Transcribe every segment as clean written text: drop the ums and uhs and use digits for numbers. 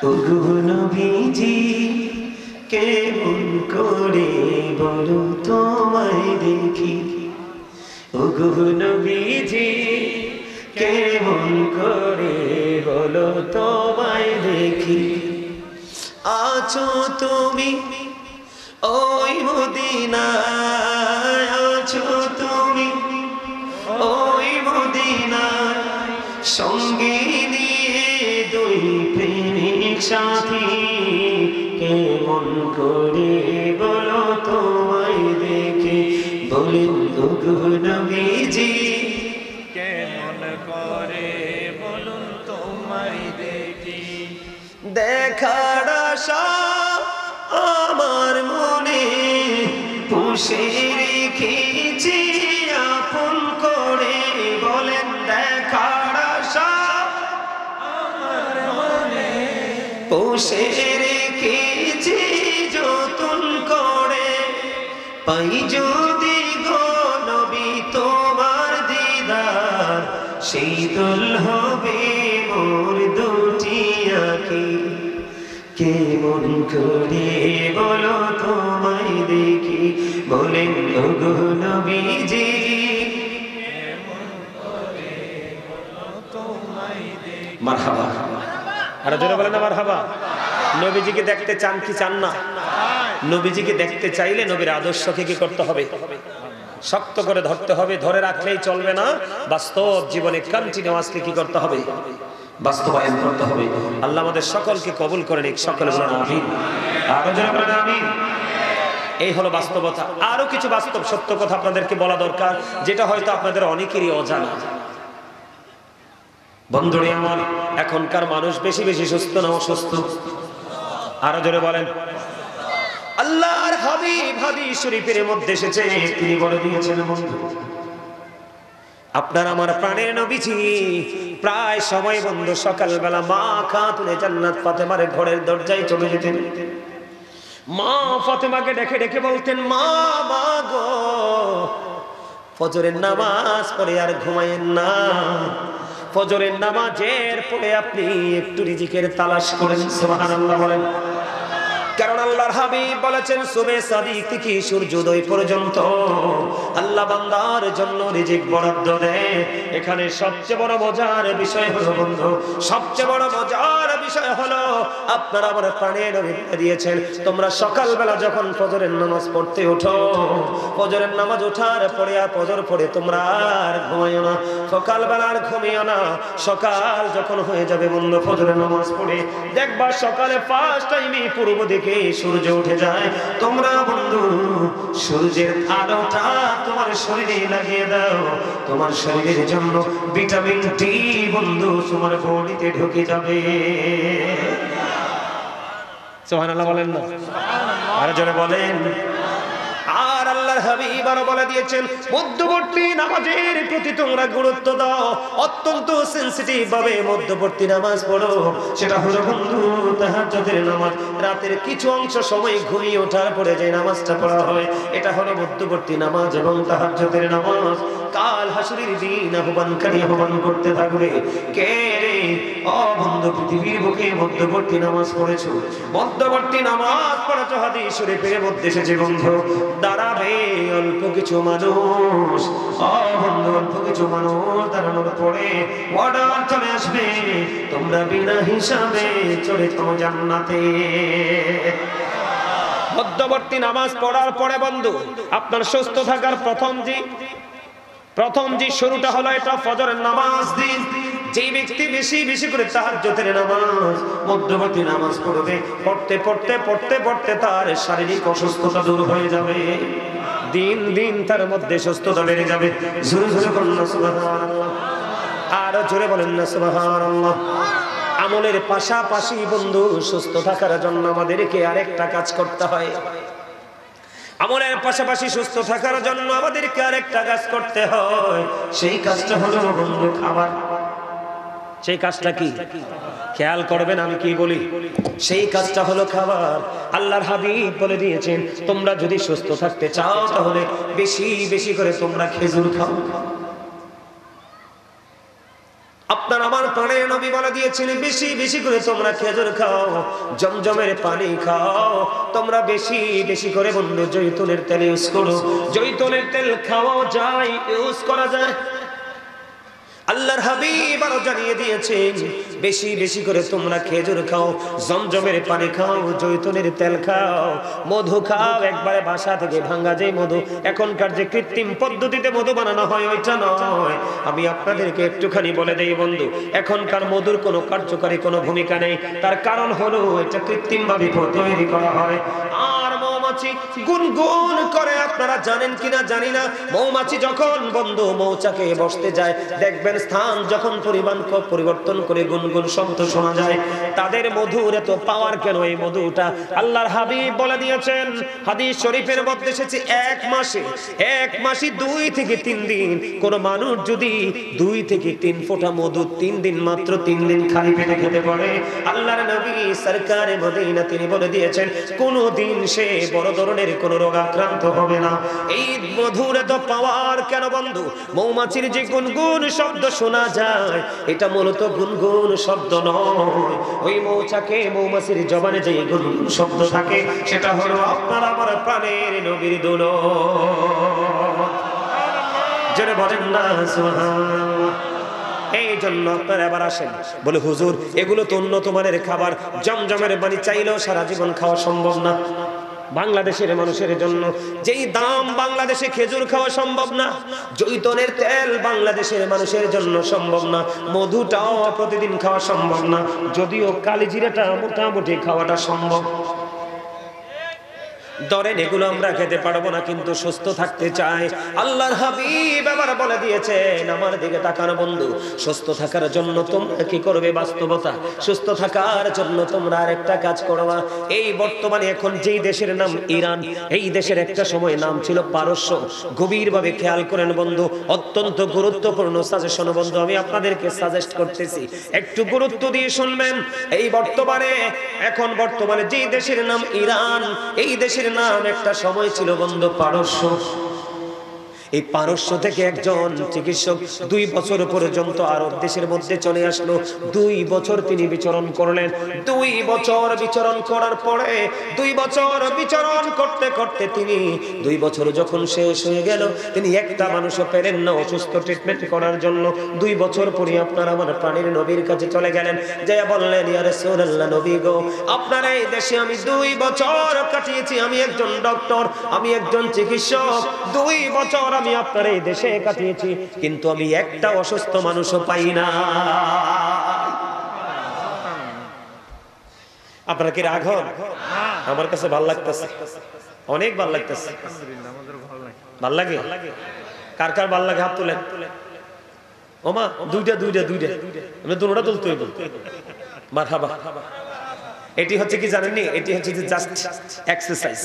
ওগো নবীজি কেমন করে বলো তোমায় দেখি, ওগো নবীজি কেমন করে বলো তোমায় দেখি। আছো তুমি ওই মদিনায়, আছো তুমি ওই মদিনায়, সঙ্গে নিয়ে দুই প্রেমিক সাথী, কেমন করে বলো তোমায় দেখি। বলেন ওগো নবীজি কেমন করে বলুন তোমায় দেখি। দেখার আশা আমার মনে পুষে রেখেছি আপন করে। বলেন দেখার আশা আমার মনে পুষে রেখেছি যতন করে। পাই যদি গো নবী তোমার দিদার, সেই দোল হবে মোর দুটি আঁখি, কেমন করে বলো তোমায় দেখি। বলেন ওগো নবীজি কেমন করে বলো তোমায় দেখি। মারহাবা, আরো জোরে বলেন না মারহাবা। নবীজিকে দেখতে চান কি চান না? নবীজিকে দেখতে চাইলে নবীর আদর্শকে কি করতে হবে? শক্ত করে ধরতে হবে। ধরে রাখলেই চলবে না, বাস্তব জীবনে কন্টিনিউয়াসলি কি করতে হবে? বাস্তবায়ন করতে হবে। আল্লাহ আমাদের সকলকে কবুল করে নিক। সকলে বলেন আমিন। আরো জোরে বলেন আমিন। এই হলো বাস্তবতা। আরো কিছু বাস্তব সত্য কথা আপনাদেরকে বলা দরকার, যেটা হয়তো আপনাদের অনেকেরই অজানা। বন্ধুরে আমার, এখনকার মানুষ বেশি বেশি সুস্থ না অসুস্থ? আরো জোরে বলেন। আল্লাহর হাবিব হাদিস শরীফের মধ্যে এসেছে, তিনি বলে দিয়েছেন বন্ধু, আপনার আমার প্রাণের নবীজি প্রায় সময় বন্ধু সকালবেলা মা খাতুনে জান্নাত ফাতেমার ঘরের দরজায় চলে যেতেন। মা ফাতেমাকে ডেকে ডেকে বলতেন, মা মা গো, ফজরের নামাজ পড়ে আর ঘুমায়েন না। ফজরের নামাজের পরে আপনি একটু রিজিকের তালাশ করেন। সুবহানাল্লাহ বলেন। কারণ আল্লাহর হাবিব বলেছেন, সুবে সাদিক থেকে সূর্যোদয় পর্যন্ত আল্লাহ বান্দার জন্য রিজিক বরাদ্দ দেয়। এখানে সবচেয়ে বড় মজার বিষয় হলো বন্ধু, সবচেয়ে বড় মজার বিষয় হলো আপনারা আমার প্রাণের নবী দিয়েছেন, তোমরা সকালবেলা যখন ফজরের নামাজ পড়তে ওঠো, ফজরের নামাজ ওঠার পরে আর ফজর পড়ে তোমরা আর ঘুমাইও না, সকালবেলা আর ঘুমিও না। সকাল যখন হয়ে যাবে বন্ধু, ফজরের নামাজ পড়ে দেখবা সকালে ফার্স্ট টাইমে পূর্ব দিকে সূর্য উঠে যায়। তোমরা বন্ধু সূর্যের আলোটা তোমার শরীরে লাগিয়ে দাও, তোমার শরীরের জন্য ভিটামিন ডি বন্ধু তোমার বডিতে ঢুকে যাবে। সুবহানাল্লাহ বলেন না? আর জোরে বলেন। আর আল্লাহর হাবিব আরো বলে দিয়েছেন, মধ্যবর্তী নামাজের প্রতি তোমরা গুরুত্ব দাও, অত্যন্ত সেনসিটিভ ভাবে মধ্যবর্তী নামাজ পড়ো। সেটা হলো বন্ধু তাহাজ্জুদের নামাজ। রাতের কিছু অংশ সময় ঘুমিয়ে ওঠার পরে যে নামাজটা পড়া হয়, এটা হলো মধ্যবর্তী নামাজ এবং তাহাজ্জুদের নামাজ। কাল হাসরের দিন আহ্বানকারী আহ্বান করতে থাকবে, কে রে ও বন্ধু পৃথিবীর বুকে মধ্যবর্তী নামাজ পড়েছো, মধ্যবর্তী নামাজ পড়েছো। হাদিস শরীফের মধ্যে এসেছে বন্ধু, দাঁড়াবে অল্প কিছু মানুষ, ও বন্ধু অল্প কিছু মানুষ দাঁড়ানোর পরে অর্ডার চলে আসবে, তোমরা বিনা হিসাবে চলে যাও জান্নাতে। মধ্যবর্তী নামাজ পড়ার পরে বন্ধু আপনার সুস্থ থাকার প্রথম যে শুরুটা হলো এটা ফজরের নামাজ দিন। যে ব্যক্তি বেশি বেশি করে তাহাজ্জুদের নামাজ মধ্যবর্তী নামাজ পড়বে, পড়তে পড়তে পড়তে পড়তে তার শারীরিক অসুস্থতা দূর হয়ে যাবে, দিন দিন তার মধ্যে সুস্থতা বেড়ে যাবে। জোরে জোরে বলেন না সুবহানাল্লাহ। আর জোরে বলেন না সুবহানাল্লাহ। আমলের পাশাপাশি বন্ধু সুস্থ থাকার জন্য আমাদেরকে আরেকটা কাজ করতে হয়। আমলের পাশাপাশি সুস্থ থাকার জন্য আমাদেরকে আরেকটা কাজ করতে হয়, সেই কাজটা হলো বন্ধু খাবার। সেই কাজটা কি খেয়াল করবেন আমি কি বলি? সেই কাজটা হলো খাবার। আল্লাহর হাবিব বলে দিয়েছেন, তোমরা যদি সুস্থ থাকতে চাও তাহলে বেশি বেশি করে তোমরা খেজুর খাও। আপনার আমার প্রাণের নবী বলে দিয়েছেন বেশি বেশি করে তোমরা খেজুর খাও, জমজমের পানি খাও, তোমরা বেশি বেশি করে বন্ধু জৈতুনের তেল ইউজ করো। জৈতুনের তেল খাওয়া যায়, ইউজ করা যায়। আল্লাহর হাবিব আরো জানিয়ে দিয়েছেন বেশি বেশি করে তোমরা খেজুর খাও, জমজমের পানি খাও, জৈতুনের তেল খাও, মধু খাও। একবারে বাসা থেকে ভাঙা যে মধু, এখনকার যে কৃত্রিম পদ্ধতিতে মধু বানানো হয় ওইটা নয়। আমি আপনাদেরকে একটুখানি বলে দেই বন্ধু, এখনকার মধুর কোনো কার্যকারী কোনো ভূমিকা নেই। তার কারণ হলো এটা কৃত্রিম ভাবে তৈরি করা হয়। আর মৌমাছি গুনগুন করে, আপনারা জানেন কিনা জানি না, মৌমাছি যখন বন্ধু মৌচাকে বসতে যায়, দেখবেন স্থান যখন পরিবর্তন করে গুনগুন শব্দ শোনা যায়। তাদের মধুর এত পাওয়ার কেন? এই মধুটা আল্লাহর হাবিব বলে দিয়েছেন, হাদিস শরীফের মধ্যে এসেছে এক মাসে 2 থেকে 3 দিন কোন মানুষ যদি 2 থেকে 3 ফোঁটা মধু 3 দিন, মাত্র 3 দিন খালি পেটে খেতে পারে, আল্লাহর নবী সরকারে মদিনা তিনি বলে দিয়েছেন কোন দিন সে বড় ধরনের কোন রোগ আক্রান্ত হবে না। এই মধুর এত পাওয়ার কেন বন্ধু? মৌমাছির যে গুনগুন শব্দ শোনা যায়, এটা মূলত গুনগুন শব্দ নয়। ওই মৌচাকে মৌমাছির জবানে যে গুনগুন শব্দ থাকে, সেটা হলো আপনার আমার প্রাণের নবীর দুলুদ। জোরে বলেন না সুবহানাল্লাহ। এই জন্য আপনারা এবার আসেন, বলে হুজুর এগুলো তো উন্নত মানের খাবার, জমজমের পানি চাইলেও সারা জীবন খাওয়া সম্ভব না। বাংলাদেশের মানুষের জন্য যেই দাম, বাংলাদেশে খেজুর খাওয়া সম্ভব না, জৈতুনের তেল বাংলাদেশের মানুষের জন্য সম্ভব না, মধুটাও প্রতিদিন খাওয়া সম্ভব না, যদিও কালিজিরাটা মোটামুটি খাওয়াটা সম্ভব। ধরেন এগুলো আমরা খেতে পারবো না, কিন্তু সুস্থ থাকতে চাই। আল্লাহর হাবিব আবার বলে দিয়েছেন, আমার দিকে তাকানো বন্ধু, সুস্থ থাকার জন্য তোমরা কি করবে? বাস্তবতা, সুস্থ থাকার জন্য তোমরা আরেকটা কাজ করবা। এই বর্তমানে এখন যেই দেশের নাম ইরান, এই দেশের একটা সময় নাম ছিল পারস্য। গভীরভাবে খেয়াল করেন বন্ধু, অত্যন্ত গুরুত্বপূর্ণ সাজেশন বন্ধু, আমি আপনাদেরকে সাজেস্ট করতেছি, একটু গুরুত্ব দিয়ে শুনবেন। এই বর্তমানে যেই দেশের নাম ইরান, এই দেশের নাম একটা সময় ছিল বন্ধু পারস্য। এই পারস্য থেকে একজন চিকিৎসক 2 বছর পর্যন্ত আরব দেশের মধ্যে চলে আসলো। 2 বছর তিনি বিচরণ করলেন। 2 বছর বিচরণ করার পরে 2 বছর বিচরণ করতে করতে তিনি 2 বছর যখন শেষ হয়ে গেল, তিনি একটা মানুষও পেলেন না অসুস্থ ট্রিটমেন্ট করার জন্য। 2 বছর পরে আপনার আমার প্রাণের নবীর কাছে চলে গেলেন, যে বললেন ইয়া রাসূলুল্লাহ, নবী গো, আপনার এই দেশে আমি 2 বছর কাটিয়েছি, আমি একজন ডক্টর, আমি একজন চিকিৎসক, 2 বছর আমি আপনার এই দেশে কাটিয়েছি, কিন্তু আমি একটা অসুস্থ মানুষও পাই না। আপনার কি রাগ হয়? আমার কাছে ভালো লাগতেছে, অনেক ভালো লাগতেছে। ভালো লাগে? কার কার ভালো লাগে হাত তুলেন। ওমা দুইটা আমরা দুটোটা তুলতে হইব। মারহাবা। এটি হচ্ছে কি জানেননি? এটি হচ্ছে যে জাস্ট এক্সারসাইজ।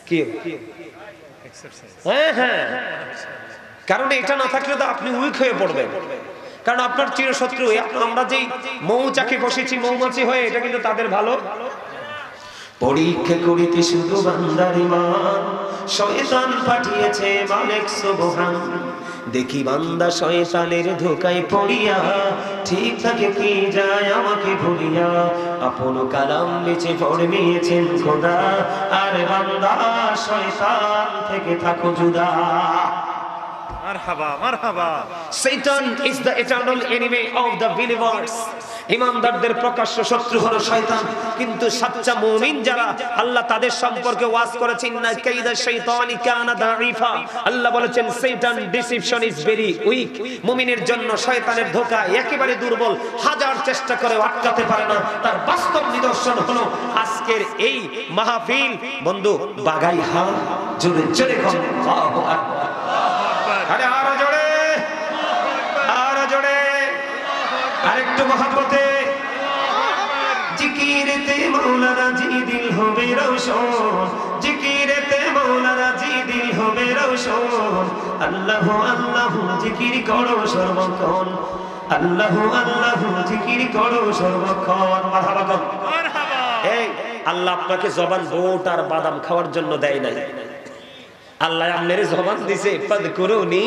কি? হ্যাঁ, কারণ এটা না থাকলে তো আপনি উইক হয়ে পড়বেন, কারণ আপনার চিরশত্রু। আমরা যেই মৌচাকে বসেছি মৌমাছি হয়ে, এটা কিন্তু তাদের ভালো। পরীক্ষা করিতে শুধু বান্দার ঈমান, শয়তান পাঠিয়েছে মালিক সুবহান। দেখি বান্দা শয়তানের ধোঁকায় পড়িয়া, ঠিক থাকে কি যায় আমাকে ভুলিয়া, আপন কালাম বেচে ফরমিয়েছেন খোদা, আর বান্দা শয়তান থেকে থাকো জুদা। মারহাবা মারহাবা। Satan is the eternal enemy of the believers. ইমানদারদের প্রকাশ্য শত্রু হলো শয়তান, কিন্তু সাচ্চা মুমিন যারা, আল্লাহ তাদের সম্পর্কে ওয়াজ করেছেন, ইন্না কাইদা শাইতানি কানা দাঈফা। আল্লাহ বলেছেন শয়তান ডিসিপশন ইজ ভেরি উইক। মুমিনের জন্য শয়তানের ধোঁকা একেবারে দুর্বল, হাজার চেষ্টা করে আটকাতে পারে না। তার বাস্তব নিদর্শন হলো আজকের এই মাহফিল বন্ধু। বাগাইহা জোরে জোরে কোন আল্লাহু আকবার। আরে আরো জোরে, আরো জোরে, আরেকটু মহব্বতে। জিকিরেতে মৌলা রাজি দিল হবে রওশন, জিকিরেতে মৌলা রাজি দিল হবে রওশন। আল্লাহু আল্লাহু জিকির করো সর্বক্ষণ, আল্লাহু আল্লাহু জিকির করো সর্বক্ষণ। মারহাবা কর। এই আল্লাহ আপনাকে জবান বোট আর বাদাম খাওয়ার জন্য দেয় নাই। আল্লাহ আপনার জবান দিছে, ফাযকুরুনি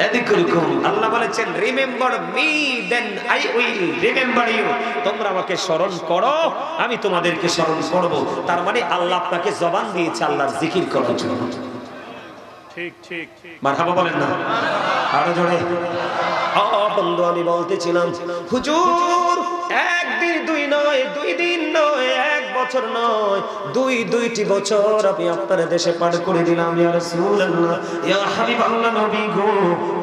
এদিকুম আল্লাহ বলেছেন remember me then I will remember you, তোমরা আমাকে স্মরণ করো আমি তোমাদেরকে স্মরণ করব। তার মানে আল্লাহ আপনাকে জবান দিয়েছে আল্লাহর জিকির করার জন্য। ঠিক ঠিক মারহাবা বলেন না আরো জোরে। বন্ধু আমি বলতেছিলাম হুজুর একদিন দুই নয়, 2 দিন নয়, 1 বছর নয়, 2টি বছর আমি আপনার দেশে পার করে দিলাম ইয়া রাসূলুল্লাহ ইয়া হাবিবাল্লাহ নবী গো,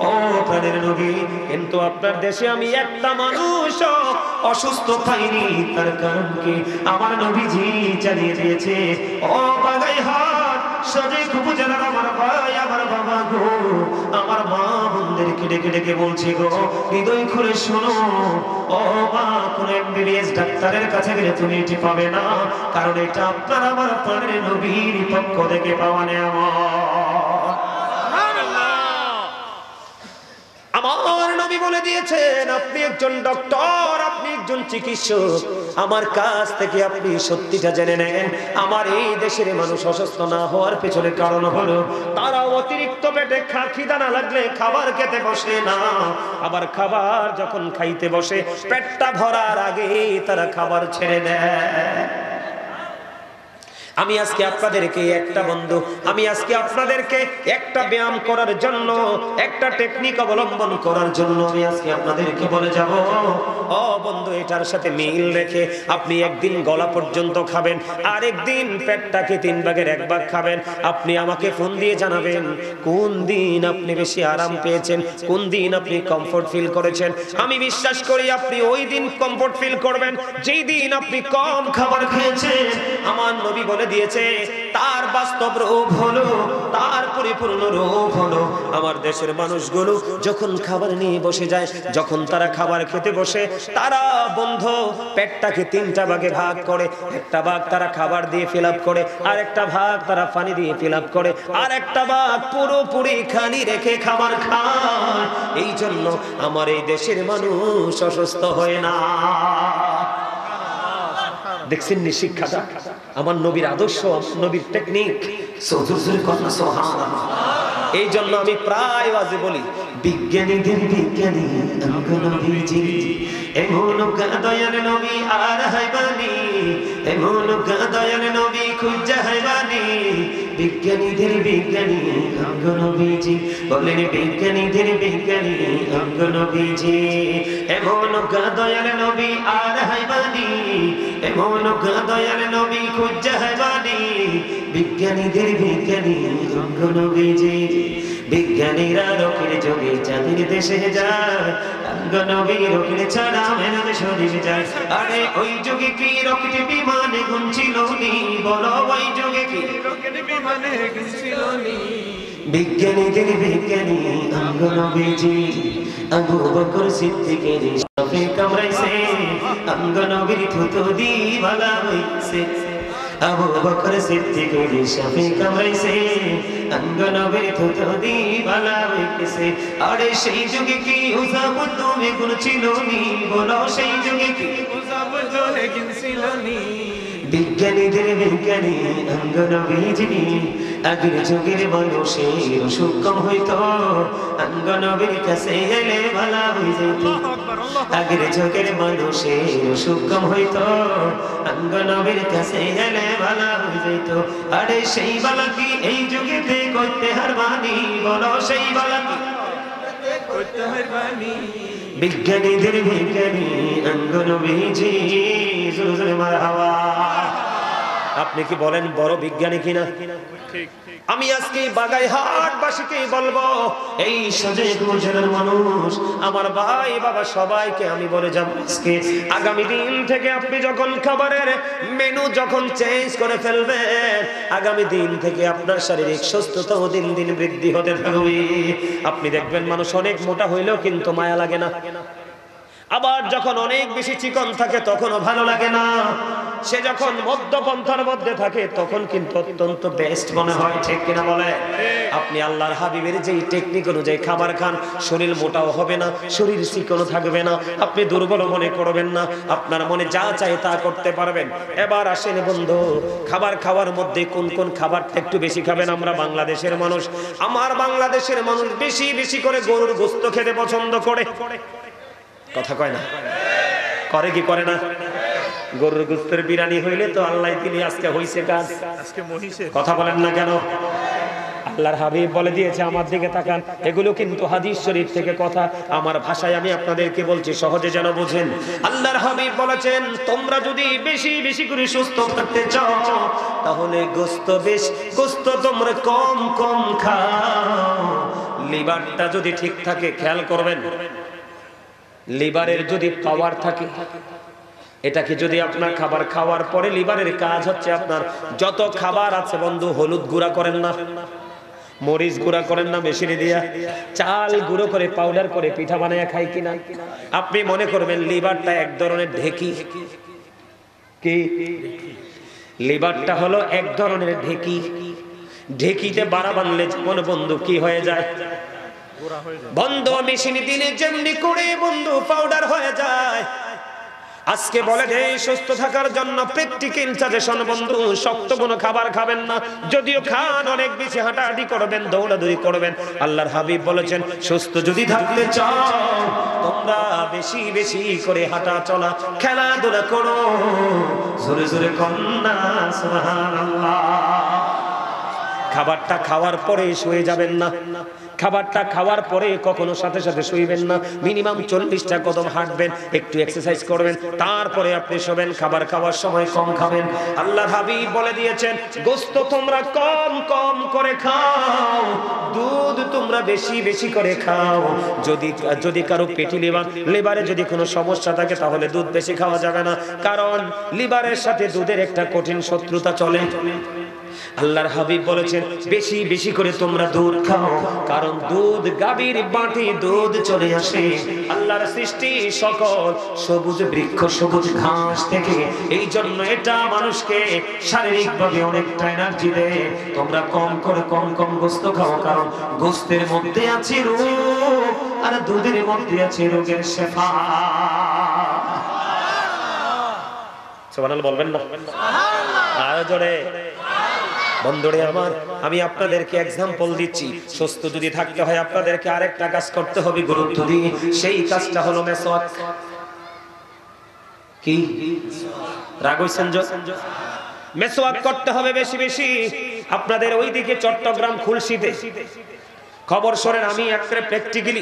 ও প্রাণের নবী, কিন্তু আপনার দেশে আমি একটা মানুষ অসুস্থ পাইনি। তার কারণ কি? আমার নবীজি জানিয়ে দিয়েছে। ও বাগাইহাট সাজেক উপজেলার আমার ভাই আমার বাবা গো, আমার মা বোনদেরকে ডেকে ডেকে বলছি গো, হৃদয় খুলে শোনো, ও মা, কোন এমবিবিএস ডাক্তারের কাছে গেলে তুমি এটি পাবে না, কারণ এটা আপনার আমার প্রাণের নবীর পক্ষ থেকে পাওয়া আমার নবী বলে দিয়েছেন আপনি একজন ডক্টর, আপনি একজন চিকিৎসক, আমার কাছ থেকে আপনি সত্যিটা জেনে নেন। আমার এই দেশের মানুষ অসুস্থ না হওয়ার পেছনে কারণ হলো তারা অতিরিক্ত পেটে খিদা না লাগলে খাবার খেতে বসে না, আবার খাবার যখন খাইতে বসে পেটটা ভরার আগে তারা খাবার ছেড়ে দেয়। আমি আজকে আপনাদেরকে একটা ব্যায়াম করার জন্য, একটা টেকনিক অবলম্বন করার জন্য আমি আজকে আপনাদেরকে বলে যাব। ও বন্ধু, এটার সাথে মিল রেখে আপনি একদিন গলা পর্যন্ত খাবেন, আর একদিন পেটটাকে 3 ভাগের 1 ভাগ খাবেন। আপনি আমাকে ফোন দিয়ে জানাবেন কোন দিন আপনি বেশি আরাম পেয়েছেন, কোন দিন আপনি কমফোর্ট ফিল করেছেন। আমি বিশ্বাস করি আপনি ওই দিন কমফোর্ট ফিল করবেন যেই দিন আপনি কম খাবার খেয়েছেন। আমার নবী বলে দিয়েছে তার বাস্তব রূপ হলো, তার পরিপূর্ণ রূপ হলো আমার দেশের মানুষগুলো যখন খাবার নিয়ে বসে যায়, যখন তারা খাবার খেতে বসে, তারা বন্ধু পেটটাকে 3টা ভাগে ভাগ করে। একটা ভাগ তারা খাবার দিয়ে ফিল আপ করে, আর একটা ভাগ তারা পানি দিয়ে ফিল আপ করে, আর একটা ভাগ পুরোপুরি খালি রেখে খাবার খায়। এই জন্য আমার এই দেশের মানুষ অসুস্থ হয় না। দেখছেন নি শিক্ষাটা, আমার নবীর আদর্শ, নবীর টেকনিক। এই জন্য আমি প্রায় ওয়াজে বলি বিজ্ঞানীদের বিজ্ঞানী নবীজি, এমন দয়াল নবী আর হাইবানি, এমন দয়াল নবী খুঁজা হাইবানি। বিজ্ঞানীদের বিজ্ঞানী নবীজি, বলেন বিজ্ঞানীদের বিজ্ঞানী নবীজি, এমন দয়াল নবী আর হাইবানি, এমন দয়াল নবী খুঁজা হাইবানি। বিজ্ঞানীদের বিজ্ঞানী নবীজি, বিজ্ঞানীরা রকের যোগে চাঁদের দেশে যায়, নবী রকের ছাড়া মেরাজ শরীফ যায়। আরে ওই যুগে কি রকেট বিমানে গুনছিল নি, বলো ওই যুগে কি রকেট বিমানে গুনছিল নি। বিজ্ঞানীদের বিজ্ঞানী নবীজি, আবু বকর সিদ্দিকের সাথে কামড়াইছে, নবীর থুতু দিওয়ালা হইছে। আবু বকর সিদ্দিকের সাথে কামড়াইছে, নবীর থুতু দিওয়ালা হইছে। আরে সেই যুগে কি উসাব তুমি গুনছিল নি, বলো সেই যুগে কি উসাব তুমি গুনছিল নি। বিজ্ঞানীদের বিজ্ঞানী নবীজি, আগের যুগের মানুষের অসুখ কম হইতো, নবীর কাছে এলে ভালো হয়ে যেত। আগের যুগের মানুষের অসুখ কম হইতো, নবীর কাছে এলে ভালো হয়ে যেত। আরে সেই বালা কি এই যুগেতে করতে হারবানি, বলো সেই বালা কি করতে হারবানি। বিজ্ঞানীদের বিজ্ঞানী নবীজি, মারহাবা। আপনি কি বলেন বড় বিজ্ঞানী কিনা? আমি আজকে বাগাইহাটবাসীকে বলবো, এই সাজেক উপজেলার মানুষ, আমার ভাই বাবা সবাইকে আমি বলে যাব, আজকে আগামী দিন থেকে আপনি যখন খাবারের মেনু যখন চেঞ্জ করে ফেলবেন, আগামী দিন থেকে আপনার শারীরিক সুস্থতাও দিন দিন বৃদ্ধি হতে থাকবে। আপনি দেখবেন মানুষ অনেক মোটা হইলেও কিন্তু মায়া লাগে না, আবার যখন অনেক বেশি চিকন থাকে তখনও ভালো লাগে না। সে যখন মধ্যপন্থার মধ্যে থাকে তখন কিন্তু অত্যন্ত বেস্ট মনে হয়, ঠিক কিনা বলে? আপনি আল্লাহর হাবিবের যেই টেকনিক অনুযায়ী খাবার খান, শরীর মোটাও হবে না, শরীর চিকনও থাকবে না, আপনি দুর্বল মনে করবেন না, আপনার মনে যা চাই তা করতে পারবেন। এবার আসেন বন্ধু, খাবার খাওয়ার মধ্যে কোন কোন খাবারটা একটু বেশি খাবেন? আমরা বাংলাদেশের মানুষ, আমার বাংলাদেশের মানুষ বেশি বেশি করে গরুর গোশত খেতে পছন্দ করে। কথা কয় না? করে কি করে না? গরুর গোশতের বিরিয়ানি হইলে তো আল্লাহ তিনি আজকে হইছে কাজ। আজকে মহিষের কথা বলেন না কেন? আল্লাহর হাবিব বলে দিয়েছে, আমার দিকে তাকান, এগুলো কিন্তু হাদিস শরীফ থেকে কথা, আমার ভাষায় আমি আপনাদেরকে বলছি সহজে যেন বুঝেন। আল্লাহর হাবিব বলেছেন, তোমরা যদি বেশি বেশি করে সুস্থ থাকতে চাও তাহলে গোশত তোমরা কম কম খাও। লিভারটা যদি ঠিক থাকে, খেয়াল করবেন, লিভারের যদি পাওয়ার থাকে, এটাকে যদি আপনার খাবার খাওয়ার পরে লিভারের কাজ হচ্ছে আপনার যত খাবার আছে বন্ধু, হলুদ গুঁড়া করেন না, মরিচ গুঁড়া করেন না মেশিনে দিয়া, চাল গুঁড়ো করে পাউডার করে পিঠা বানায় খাই কিনা, আপনি মনে করবেন লিভারটা এক ধরনের ঢেকি। কি? লিভারটা হলো এক ধরনের ঢেকি। ঢেকিতে বাড়া বানলে যেমন বন্ধু কি হয়ে যায় বন্ধু, মেশিনে দিলে যেমনি করে বন্ধু পাউডার হয়ে যায়। আজকে বলে যে সুস্থ থাকার জন্য প্র্যাকটিক্যাল সাজেশন বন্ধু, শক্ত কোনো খাবার খাবেন না, যদিও খান অনেক বেশি হাঁটাহাঁটি করবেন, দৌড়াদৌড়ি করবেন। আল্লাহর হাবিব বলেছেন, সুস্থ যদি থাকতে চাও তোমরা বেশি বেশি করে হাঁটা চলা খেলাধুলা করো। জোরে জোরে কন্যা সুবহানাল্লাহ। খাবারটা খাওয়ার পরে শুয়ে যাবেন না, খাবারটা খাওয়ার পরে কখনো সাথে সাথে শুইবেন না, মিনিমাম 40টা কদম হাঁটবেন, একটু এক্সারসাইজ করবেন, তারপরে আপনি শোবেন। খাবার খাওয়ার সময় কম খাবেন। আল্লাহর হাবিব বলে দিয়েছেন, গোশত তোমরা কম কম করে খাও, দুধ তোমরা বেশি বেশি করে খাও। যদি কারো পেটি লিভারে যদি কোনো সমস্যা থাকে তাহলে দুধ বেশি খাওয়া যাবে না, কারণ লিভারের সাথে দুধের একটা কঠিন শত্রুতা চলে। আল্লাহর হাবিব বলেছেন, বেশি বেশি করে তোমরা দুধ খাও, কারণ দুধ গাভীর বাটি দুধ চলে আসে আল্লাহর সৃষ্টি সকল সবুজ বৃক্ষ সবুজ ঘাস থেকে। এই জন্য এটা মানুষকে শারীরিকভাবে অনেকটা এনার্জি দেয়। তোমরা কম করে কম কম গোশত খাও, কারণ গোশতের মধ্যে আছে রোগ আর দুধের মধ্যে আছে রোগের শেফা। সুবহানাল্লাহ বলবেন না? আরো জোরে। বন্ধুরে আমার, আমি আপনাদেরকে এক্সাম্পল দিচ্ছি। সুস্থ যদি থাকতে হয় আপনাদেরকে আরেকটা কাজ করতে হবে গুরুত্ব দিয়ে, সেই কাজটা হলো মেসওয়াক। কি রাগ হইছেন? মেসওয়াক করতে হবে বেশি বেশি। আপনাদের ওইদিকে চট্টগ্রাম খুলশীতে খবর শোনেন, আমি একটা প্র্যাকটিক্যালি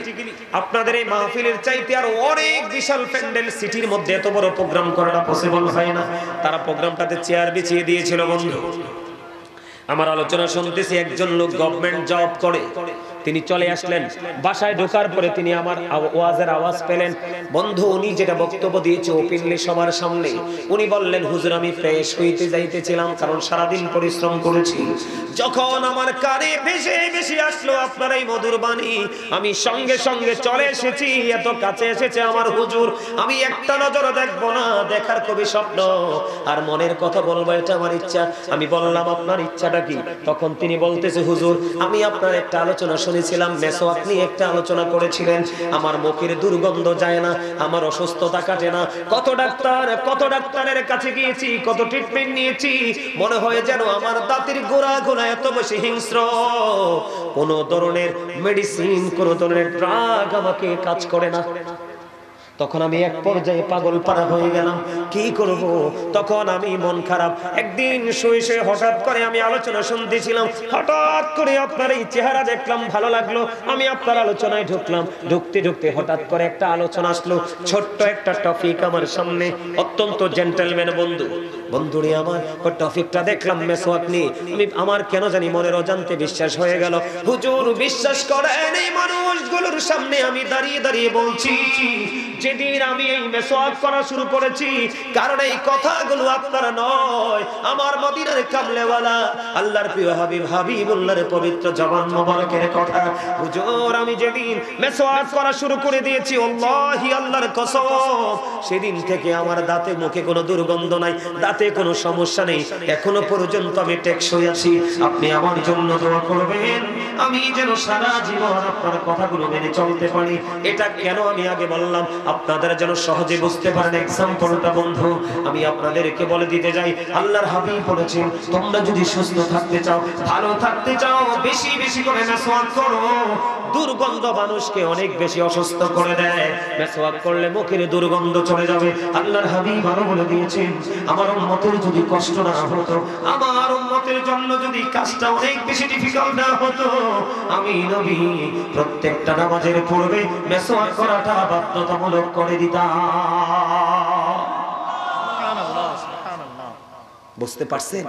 আপনাদের এই মাহফিলের চাইতে আর অনেক বিশাল প্যান্ডেল সিটির মধ্যে এত বড় প্রোগ্রাম করাটা পসিবল হয় না। তারা প্রোগ্রামটাতে চেয়ার বিছিয়ে দিয়েছিল বন্ধু। আমার আলোচনা শুনতেছি, একজন লোক গভর্নমেন্ট জব করে, তিনি চলে আসলেন। বাসায় ঢোকার পরে তিনি আমার ওয়াজের আওয়াজ পেলেন। বন্ধু, উনি যেটা বক্তব্য দিয়েছে ওপেনলি সবার সামনে, উনি বললেন, হুজুর আমি ফ্রেশ হইতে যাইতেছিলাম, কারণ সারাদিন পরিশ্রম করেছি। যখন আমার কানে ভেসে ভেসে আসলো আপনার এই মধুর বাণী, আমি সঙ্গে সঙ্গে চলে এসেছি, এত কাছে এসেছে আমার হুজুর, আমি একটা নজর দেখবো না, দেখার খুবই স্বপ্ন, আর মনের কথা বলবো, এটা আমার ইচ্ছা। আমি বললাম, আপনার ইচ্ছাটা কি? তখন তিনি বলতেছে, হুজুর আমি আপনার একটা আলোচনা শুনেছিলাম, মেসওয়াক নিয়ে একটা আলোচনা করেছিলেন, আমার মুখের দুর্গন্ধ যায় না, আমার অসুস্থতা কাটে না, কত ডাক্তারের কাছে গিয়েছি, কত ট্রিটমেন্ট নিয়েছি, মনে হয় যেন আমার দাঁতের গোড়া এত বেশি হিংস্র, কোন ধরনের মেডিসিন কোন ধরনের ড্রাগ আমাকে কাজ করে না। তখন আমি এক পর্যায়ে পাগল পারা হয়ে গেলাম, কি করব? তখন আমি মন খারাপ। একদিন শুয়ে শুয়ে হঠাৎ করে আমি আলোচনা শুনতেছিলাম, হঠাৎ করে আপনার এই চেহারা দেখলাম, ভালো লাগলো, আমি আপনার আলোচনায় ঢুকলাম। ঢুকতে ঢুকতে হঠাৎ করে একটা আলোচনা আসলো, ছোট্ট একটা টপিক আমার সামনে, অত্যন্ত জেন্টলম্যান বন্ধুরে আমার, ওই টপিকটা দেখলাম মেসওয়াক নিয়ে। আমার কেন জানি মনের অজান্তে বিশ্বাস হয়ে গেল। হুজুর বিশ্বাস করেন, এই মানুষগুলোর সামনে আমি দাঁড়িয়ে দাঁড়িয়ে বলছি, যেদিন আমি এই মেসওয়াক করা শুরু করেছি, কারণ এই কথাগুলো আপনারা নয়, আমার মদিনার কামলেওয়ালা আল্লাহর প্রিয় হাবিবুল্লাহর পবিত্র জবান মোবারকের কথা। হুজুর আমি যেদিন মেসওয়াক করা শুরু করে দিয়েছি, আল্লাহি আল্লাহর কসম, সেদিন থেকে আমার দাঁতে মুখে কোনো দুর্গন্ধ নাই, দাঁত তাতে কোনো সমস্যা নেই, এখনো পর্যন্ত আমি টেকসই আছি, আপনি আমার জন্য দোয়া করবেন আমি যেন সারা জীবন আপনার কথাগুলো মেনে চলতে পারি। এটা কেন আমি আগে বললাম, আপনারা যেন সহজে বুঝতে পারেন এক্সাম্পলটা। বন্ধু, আমি আপনাদেরকে বলে দিতে যাই, আল্লাহর হাবিব বলেছেন তোমরা যদি সুস্থ থাকতে চাও, ভালো থাকতে চাও, বেশি বেশি করে মেসওয়াক করো। দুর্গন্ধ মানুষকে অনেক বেশি অসুস্থ করে দেয়, মেসওয়াক করলে মুখের দুর্গন্ধ চলে যাবে। আল্লাহর হাবিব আরো বলে দিয়েছেন, আমার উম্মতের যদি কষ্ট না হতো, আমার উম্মতের জন্য যদি কাজটা অনেক বেশি ডিফিকাল্ট না হতো, আমি নবী প্রত্যেকটা নামাজের পূর্বে মেসওয়াক করাটা বাধ্যতামূলক করে দিতাম। সুবহানাল্লাহ, সুবহানাল্লাহ। বুঝতে পারছেন?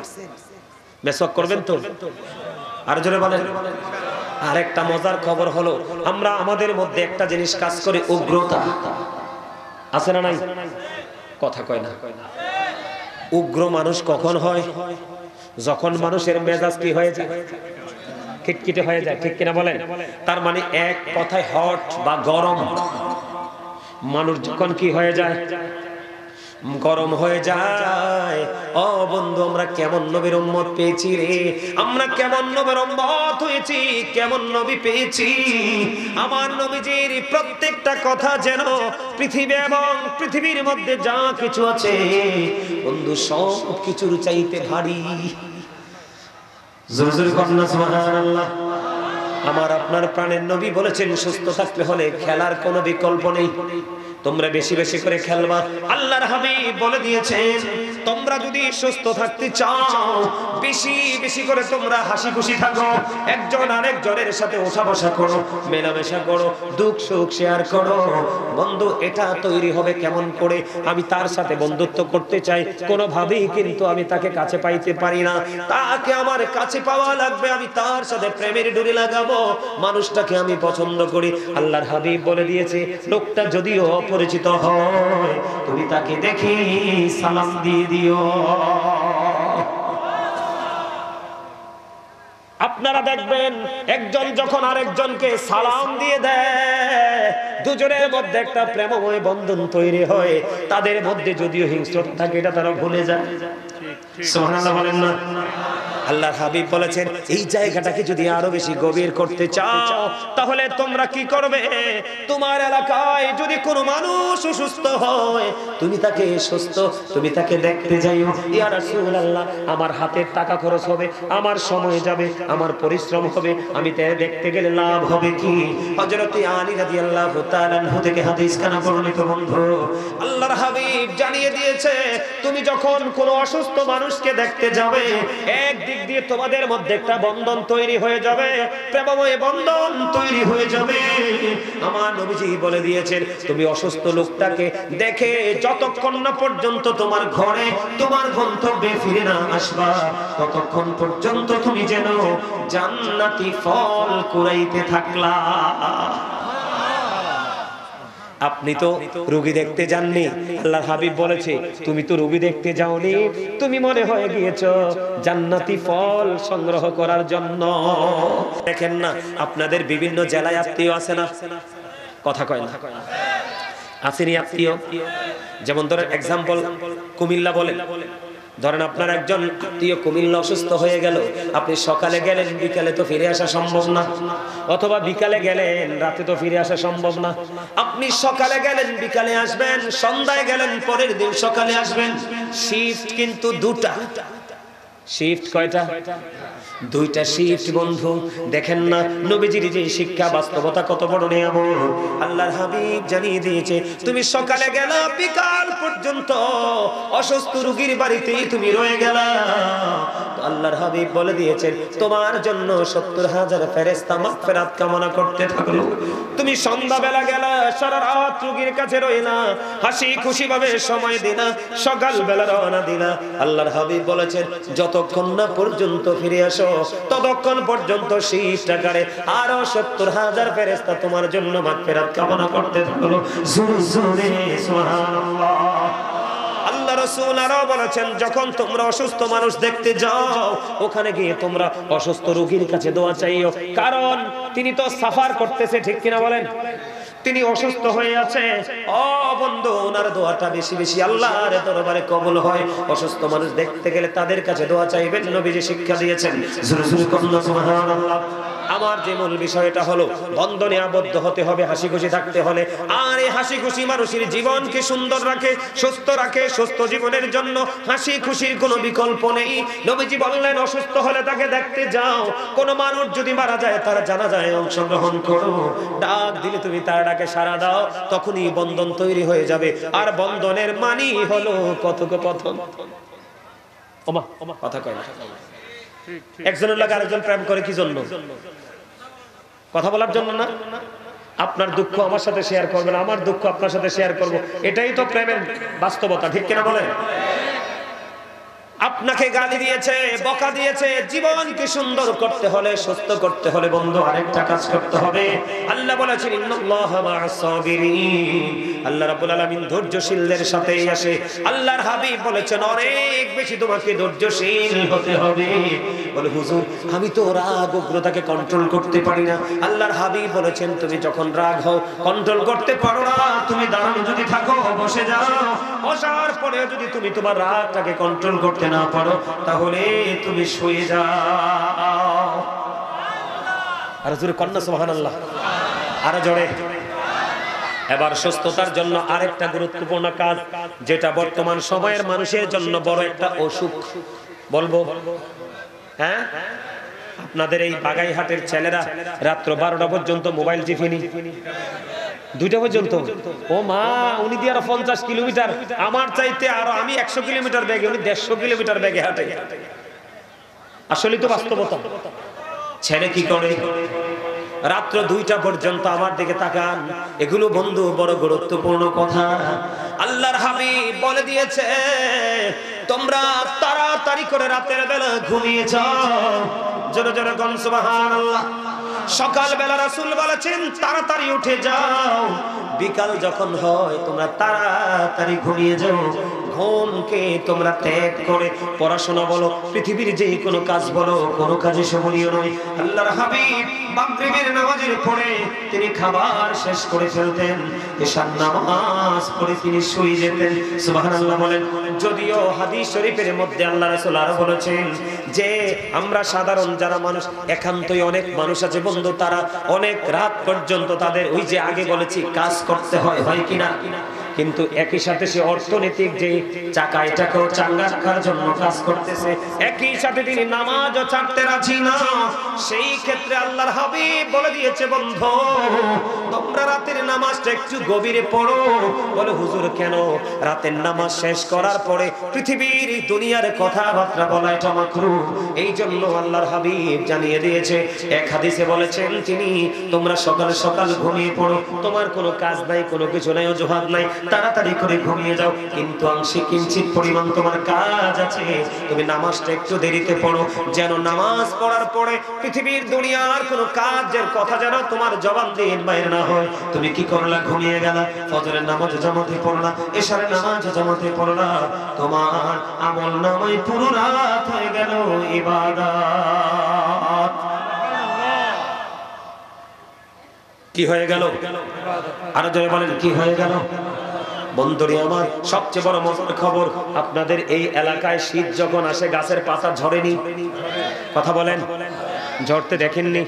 মেসওয়াক করবেন তো? আর জোরে বলেন। আরেকটা মজার খবর হলো, আমরা আমাদের মধ্যে একটা জিনিস কাজ করে, উগ্রতা আছে না নাই? কথা কয় না। উগ্র মানুষ কখন হয়? যখন মানুষের মেজাজ কি হয়ে যায়, খিটখিটে হয়ে যায়, ঠিক কিনা বলেন? তার মানে এক কথায় হট বা গরম মানুষ যখন কি হয়ে যায়, গরম হয়ে যায়। ও বন্ধু, আমরা কেমন নবীর উম্মত পেয়েছি রে, আমরা কেমন নবীর উম্মত হয়েছি, কেমন নবী পেয়েছি। আমার নবীজির প্রত্যেকটা কথা যেন পৃথিবী এবং পৃথিবীর মধ্যে যা কিছু আছে বন্ধু সব কিছুর চাইতে ভারী। জোরে জোরে কন্যা সুবহানাল্লাহ। আমার আপনার প্রাণের নবী বলেছেন, সুস্থ থাকতে হলে খেলার কোনো বিকল্প নেই, তোমরা বেশি বেশি করে খেলবা। আল্লাহর হাবিব বলে দিয়েছেন, তোমরা যদি সুস্থ থাকতে চাও, বেশি বেশি করে তোমরা হাসি খুশি থাকো, একজন আরেকজনের সাথে ওঠা বসা করো, মেলামেশা করো, দুঃখ সুখ শেয়ার করো। বন্ধু, এটা তৈরি হবে কেমন করে? আমি তার সাথে বন্ধুত্ব করতে চাই, কোনোভাবেই কিন্তু আমি তাকে কাছে পাইতে পারি না, তাকে আমার কাছে পাওয়া লাগবে, আমি তার সাথে প্রেমের ডুরি লাগাবো, মানুষটাকে আমি পছন্দ করি। আল্লাহর হাবিব বলে দিয়েছে, লোকটা যদিও অপরিচিত হয়, তুমি তাকে দেখে সালাম দিয়ে দিও। আপনারা দেখবেন, একজন যখন আরেকজনকে সালাম দিয়ে দেয়, দুজনের মধ্যে একটা প্রেমময় বন্ধন তৈরি হয়। তাদের মধ্যে যদিও হিংস্রতা থাকে, এটা তারা ভুলে যায়। সুবহানাল্লাহ বলেন না? আল্লাহর হাবিব বলেছেন, এই জায়গাটাকে যদি আরো বেশি গভীর করতে চাও, তাহলে তোমরা কি করবে? তোমার এলাকায় যদি কোনো মানুষ অসুস্থ হয়, তুমি তাকে সুস্থ, তুমি তাকে দেখতে যাইও। ইয়া রাসূলুল্লাহ, আমার হাতের টাকা খরচ হবে, আমার সময় যাবে, আমার পরিশ্রম হবে, আমি তাকে দেখতে গেলে লাভ হবে কি? হযরত আলী রাদিয়াল্লাহু তাআলা আনহু থেকে হাদিস কানা বর্ণিত। বন্ধু, আল্লাহর হাবিব জানিয়ে দিয়েছে, তুমি যখন কোনো অসুস্থ মানুষকে দেখতে যাবে, একদিক দিয়ে তোমাদের মধ্যে একটা বন্ধন তৈরি হয়ে যাবে, প্রেমময় বন্ধন তৈরি হয়ে যাবে। আমার নবীজি বলে দিয়েছেন, তুমি অসুস্থ লোকটাকে দেখে যতক্ষণ না পর্যন্ত তোমার ঘরে, তোমার গন্তব্যে ফিরে না আসবা, ততক্ষণ পর্যন্ত তুমি যেন জান্নাতি ফল কুড়াইতে থাকলা। আপনি তো রোগী দেখতে যাননি, আল্লাহর হাবিব বলেছে, তুমি তো রোগী দেখতে যাওনি, তুমি মনে হয়ে গিয়েছো জান্নাতি ফল সংগ্রহ করার জন্য। দেখেন না, আপনাদের বিভিন্ন জেলায় আত্মীয় আছে না? কথা কয় না? আসেনি আত্মীয়? যেমন ধরেন এক্সাম্পল কুমিল্লা বলেন, ধরেন আপনার একজন আত্মীয় কুমিল্লা অসুস্থ হয়ে গেল, আপনি সকালে গেলেন, বিকালে তো ফিরে আসা সম্ভব না, অথবা বিকালে গেলেন, রাতে তো ফিরে আসা সম্ভব না। আপনি সকালে গেলেন, বিকালে আসবেন, সন্ধ্যায় গেলেন, পরের দিন সকালে আসবেন। শিফট কিন্তু দুটা। শিফট কয়টা? দুইটা শিফট। বন্ধু দেখেন না, নবীজির যে শিক্ষা, বাস্তবতা কত বড় নিয়ামত। আল্লাহর হাবিব জানিয়ে দিয়েছে, তুমি সকালে গেলা, বিকাল পর্যন্ত অসুস্থ রোগীর বাড়িতেই তুমি রয়ে গেলা, আল্লাহর হাবিব বলে দিয়েছেন, তোমার জন্য ৭০,০০০ ফেরেশতা মাগফিরাত কামনা করতে থাকলো। তুমি সন্ধ্যাবেলা গেলা, সারা রাত রোগীর কাছে রইলা, হাসি খুশি ভাবে সময় দিলা, সকালবেলা রওনা দিলা। আল্লাহর হাবিব বলেছেন, যতক্ষণ না পর্যন্ত ফিরে আসো, ততক্ষণ পর্যন্ত শিফট আকারে আরো ৭০,০০০ ফেরেশতা তোমার জন্য মাগফিরাত কামনা করতে থাকলো। জোরে জোরে সুবহানাল্লাহ। আল্লাহ রাসূল আরো বলেছেন, যখন তোমরা অসুস্থ মানুষ দেখতে যাও, ওখানে গিয়ে তোমরা অসুস্থ রোগীর কাছে দোয়া চাইও, কারণ তিনি তো সাফার করতেছে, ঠিক কিনা বলেন? তিনি অসুস্থ হয়ে আছে, ও বন্ধু ওনার দোয়াটা বেশি বেশি আল্লাহর দরবারে কবুল হয়। অসুস্থ মানুষ দেখতে গেলে তাদের কাছে দোয়া চাইবেন, নবীজি শিক্ষা দিয়েছেন। জোরে জোরে কন্যা সুবহানাল্লাহ। আমার যে মূল বিষয়টা হলো বন্ধনে আবদ্ধ হতে হবে হাসি খুশি থাকতে হলে। আর এই হাসি খুশি মানুষের জীবনকে সুন্দর রাখে, সুস্থ রাখে। সুস্থ জীবনের জন্য হাসি খুশির কোনো বিকল্প নেই। নবীজি বললেন অসুস্থ হলে তাকে দেখতে যাও। কোন মানুষ যদি মারা যায় তার জানাজায় অংশগ্রহণ করো, ডাক দিলে তুমি তার ডাকে সাড়া দাও, তখনই বন্ধন তৈরি হয়ে যাবে। আর বন্ধনের মানি হলো কথোপকথন। ওমা কথা কয় না। একজনের লাগে আরেকজন প্রেম করে কি জন্য? কথা বলার জন্য না? আপনার দুঃখ আমার সাথে শেয়ার করবেন, আমার দুঃখ আপনার সাথে শেয়ার করব, এটাই তো প্রেমের বাস্তবতা, ঠিক কিনা বলেন? আপনাকে গালি দিয়েছে, বকা দিয়েছে, জীবনকে সুন্দর করতে হলে, সুস্থ করতে হলে বন্ধু আরেকটা কাজ করতে হবে। আল্লাহ বলেছেন ইন্নাল্লাহা মা'আস সাবিরিন, আল্লাহ রাব্বুল আলামিন ধৈর্যশীলদের সাথেই আসে। আল্লাহর হাবিব বলেছেন অনেক বেশি তোমাকে ধৈর্যশীল হতে হবে। বলে হুজুর আমি তো রাগ উগ্রতাকে কন্ট্রোল করতে পারি না। আল্লাহর হাবিব বলেছেন তুমি যখন রাগ হও কন্ট্রোল করতে পারো না, তুমি দাঁড়ানো যদি থাকো বসে যাও, বসার পরে যদি তুমি তোমার রাগটাকে কন্ট্রোল করতে না পারো তাহলে তুমি শুয়ে যাও। আর জোরে কন্যা সুবহানাল্লাহ, আরো জোরে। এবার সুস্থতার জন্য আরেকটা গুরুত্বপূর্ণ কাজ, যেটা বর্তমান সময়ের মানুষের জন্য বড় একটা অসুখ, বলবো হ্যাঁ? আপনাদের এই বাগাইহাটের ছেলেরা রাত্র 12টা পর্যন্ত মোবাইল টিফিনি, 2টা পর্যন্ত। ও মা, উনি দিয়ে আরো 50 কিলোমিটার, আমার চাইতে আরো, আমি 100 কিলোমিটার বেগে, উনি 150 কিলোমিটার বেগে হাঁটে। আসলে তো বাস্তবতা। ছেলে কি করে রাত্র 2টা পর্যন্ত আমার দিকে তাকান। এগুলো বন্ধু বড় গুরুত্বপূর্ণ কথা। আল্লাহর হাবিব বলে দিয়েছে তোমরা তাড়াতাড়ি করে রাতের বেলা ঘুমিয়ে যাও। জোরে জোরে কোন সুবহানাল্লাহ। সকাল বেলা রাসূল বলেছেন তাড়াতাড়ি উঠে যাও, বিকাল যখন হয় তোমরা তাড়াতাড়ি ঘুমিয়ে যাও। ঘুমকে তোমরা ত্যাগ করে পড়াশোনা বলো, পৃথিবীর যে কোনো কাজ বলো, কোনো কাজে সমনীয় নয়। আল্লাহর হাবিব মাগরিবের নামাজের পরে তিনি খাবার শেষ করে ফেলতেন, এশার নামাজ পড়ে তিনি শুয়ে যেতেন। সুবহানাল্লাহ বলেন। যদিও হাদিস শরীফের মধ্যে আল্লাহ রাসূল আরো বলেছেন যে আমরা সাধারণ যারা মানুষ, একান্তই অনেক মানুষ আছে বন্ধু, তারা অনেক রাত পর্যন্ত তাদের ওই যে আগে বলেছি কাজ করতে হয়, হয় কিনা? কিন্তু একই সাথে সে অর্থনৈতিক যে চাকা, এটাকেও চাঙ্গা রাখার জন্য কাজ করতেছে, একই সাথে তিনি নামাজও ছাড়তে রাজি না। সেই ক্ষেত্রে আল্লাহর হাবিব বলে দিয়েছে বন্ধু তোমরা রাতের নামাজটা একটু গভীরে পড়ো। বলে হুজুর কেন? রাতের নামাজ শেষ করার পরে পৃথিবীর দুনিয়ার কথাবার্তা বলা এটা মাকরুহ। এই জন্য আল্লাহর হাবিব জানিয়ে দিয়েছে, এক হাদিসে বলেছেন তিনি তোমরা সকাল সকাল ঘুমিয়ে পড়ো, তোমার কোনো কাজ নাই, কোনো কিছু নাই, অজুহাত নাই, তাড়াতাড়ি করে ঘুমিয়ে যাও। কিন্তু আংশিক কিঞ্চিত পরিমাণ তোমার কাজ আছে, তুমি নামাজটা একটু দেরিতে পড়ো, যেন নামাজ পড়ার পরে পৃথিবীর দুনিয়ার কোনো কাজের কথা যেন তোমার জবান দিয়ে বাইরে না হয়। তুমি কি করলা? ঘুমিয়ে গেলা, ফজরের নামাজ জামাতে পড়লা, এশারের নামাজ জামাতে পড়লা, তোমার আমল নামায় পুরো রাত হয়ে গেল ইবাদত। কি হয়ে গেল? আরো জোরে বলেন কি হয়ে গেল? বন্ধুরে আমার, সবচেয়ে বড় মজার খবর, আপনাদের এই এলাকায় শীত যখন আসে গাছের পাতা ঝরেনি? কথা বলেন, ঝরতে দেখেননি?